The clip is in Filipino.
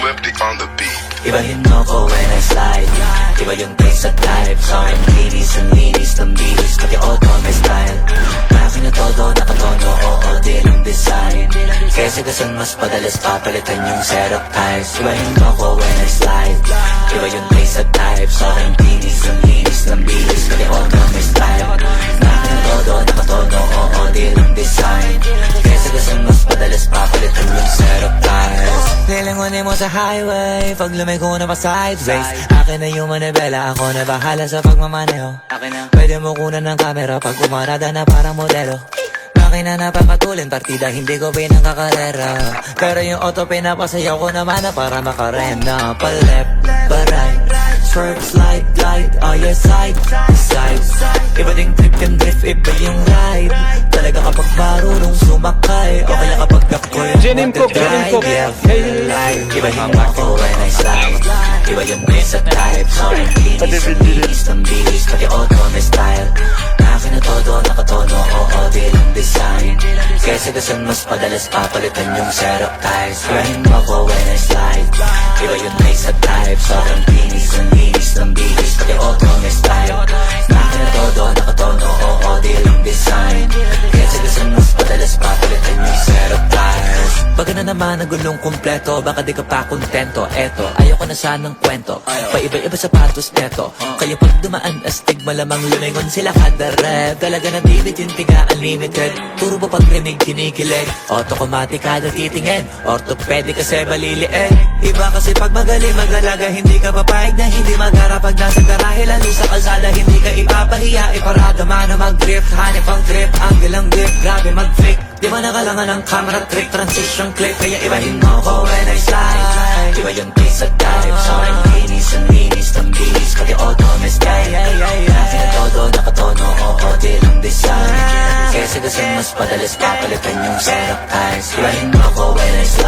Flipty on the beat. Ibahin mo ko when I slide. Iba yung taste at type. Sa akin linis ang linis ng bihis. Pati auto may style. Akin na todo, nakatono, oo, di lang design. Kesa gasan mas padalas papalitan yung setup ties. Ibahin mo ko when I slide. Iba yung taste at type. Sa akin linis ang linis ng bihis. Pati auto may style. Akin na todo, nakatono, oo, di lang design. Kesa gasan mas padalas papalitan yung setup ties. Nilangunin mo sa highway pag lumiko na pa sideways. Akin na yung manibela, ako na bahala sa pagmamaneho. Pwede mo kunan ng camera pag umarada na parang modelo. Makina na papatulin, partida hindi ko pinangkakarera. Pero yung auto pinapasayaw ko naman na para makarena. Pa left, pa right, swerve, slide, glide. Oh yeah, side, side. Iba ding trip and drift, iba yung ride. Talaga kapag marunong sumakay. Okay lang kapag ako'y Cook. Ibahin mo ako when I slide. Iba yung place at type. Sorry, linis ang linis ng bihis. Pati auto may style. Akin na todo, nakatono, oo, di lang design. Kesa gasan mas padalas papalitan yung setup ties. Ibahin mo ako when I slide. Iba yung place at type. Sorry, linis ang linis ng bihis. Pati auto may style. Akin na todo, nakatono, oo, di lang design. Kesa gasan mas padalas papalitan yung setup ties. Pag na naman ang gulong kumpleto, baka di ka pa kontento. Eto, ayoko na sanang kwento. Paiba-iba sapatos neto. Kaya pag dumaan astig, malamang lumingon sila kada rep. Talaga na David yung tiga unlimited. Puro ba pagrinig kinikilig? Automatic kada titingin. Orthopedic kasi baliliin. Iba kasi pag magaling magalaga, hindi ka papayag na hindi magara. Pag nasa garahe lalo sa kalsada, hindi ka ipapahiya. Iparada man na mag-grip, hanip ang grip, angle ang grip, grabe mag-flick. Di ba nakalangan ng camera trick, transition clip. Kaya ibahin mo ko when I slide. Iba yung taste at type. Sorry, linis ang linis ng bihis. Pati auto may style. Akin na todo, nakatono, oo, di lang design. Kesa gasan mas padalas papalitan yung setup ties. Ibahin mo ko when I slide.